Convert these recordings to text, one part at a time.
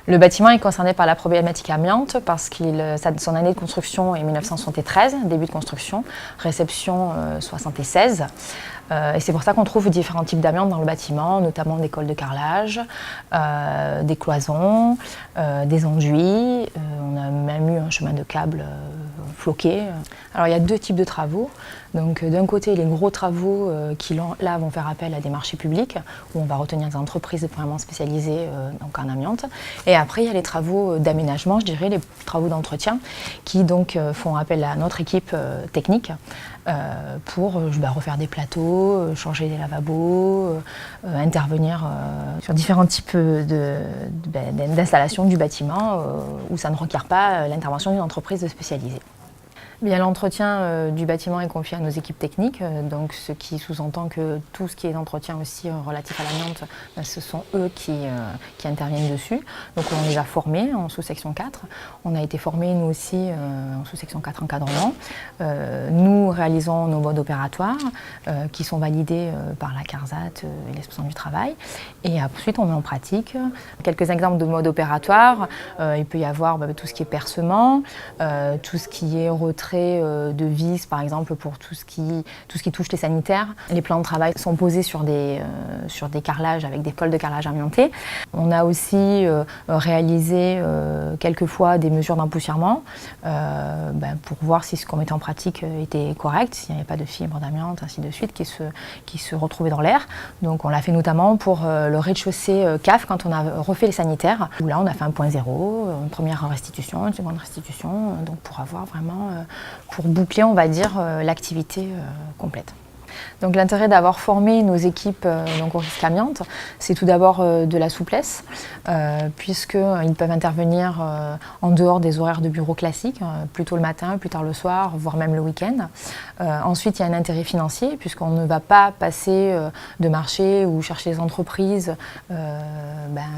Le bâtiment est concerné par la problématique amiante parce que son année de construction est 1973, début de construction, réception 76. Et c'est pour ça qu'on trouve différents types d'amiante dans le bâtiment, notamment des cols de carrelage, des cloisons, des enduits. On a même eu un chemin de câble floqué. Alors il y a deux types de travaux. Donc d'un côté, les gros travaux qui là vont faire appel à des marchés publics où on va retenir des entreprises vraiment spécialisées donc en amiante. Et après, il y a les travaux d'aménagement, je dirais, les travaux d'entretien qui donc font appel à notre équipe technique pour refaire des plateaux, changer des lavabos, intervenir sur différents types d'installations du bâtiment où ça ne requiert pas l'intervention d'une entreprise spécialisée. L'entretien du bâtiment est confié à nos équipes techniques, donc ce qui sous-entend que tout ce qui est d'entretien aussi relatif à l'amiante, ce sont eux qui interviennent dessus. Donc on les a formés en sous-section 4. On a été formés nous aussi en sous-section 4 encadrement. Nous réalisons nos modes opératoires qui sont validés par la CARSAT et l'inspection du travail. Et ensuite on met en pratique quelques exemples de modes opératoires. Il peut y avoir tout ce qui est percement, tout ce qui est retrait de vis, par exemple, pour tout ce qui touche les sanitaires. Les plans de travail sont posés sur des carrelages avec des cols de carrelage amiantés. On a aussi réalisé quelquefois des mesures d'empoussièrement pour voir si ce qu'on mettait en pratique était correct, s'il n'y avait pas de fibres d'amiante, ainsi de suite, qui se retrouvaient dans l'air. Donc on l'a fait notamment pour le rez-de-chaussée CAF quand on a refait les sanitaires, où là on a fait un point zéro, une première restitution, une seconde restitution, donc pour avoir vraiment pour boucler, on va dire, l'activité complète. Donc l'intérêt d'avoir formé nos équipes au risque amiante, c'est tout d'abord de la souplesse, puisqu'ils peuvent intervenir en dehors des horaires de bureau classiques, plutôt le matin, plus tard le soir, voire même le week-end. Ensuite, il y a un intérêt financier, puisqu'on ne va pas passer de marché ou chercher des entreprises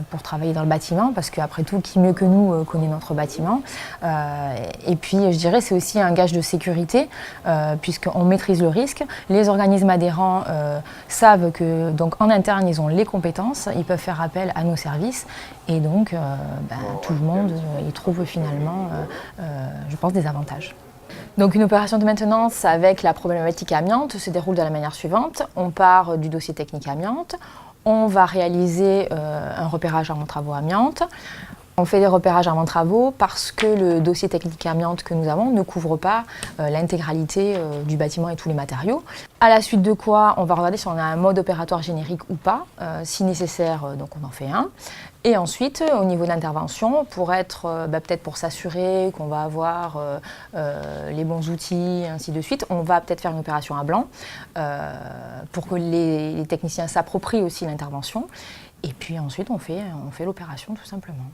pour travailler dans le bâtiment, parce qu'après tout, qui mieux que nous connaît notre bâtiment. Et puis, je dirais, c'est aussi un gage de sécurité, puisqu'on maîtrise le risque. Les organismes adhérents savent que donc en interne ils ont les compétences, ils peuvent faire appel à nos services et donc tout le monde y trouve finalement je pense des avantages. Donc une opération de maintenance avec la problématique amiante se déroule de la manière suivante. On part du dossier technique amiante, on va réaliser un repérage avant travaux amiante. On fait des repérages avant travaux parce que le dossier technique amiante que nous avons ne couvre pas l'intégralité du bâtiment et tous les matériaux. À la suite de quoi, on va regarder si on a un mode opératoire générique ou pas. Si nécessaire, donc on en fait un. Et ensuite, au niveau de l'intervention, pour être, peut-être pour s'assurer qu'on va avoir les bons outils, ainsi de suite, on va peut-être faire une opération à blanc pour que les techniciens s'approprient aussi l'intervention. Et puis ensuite, on fait l'opération tout simplement.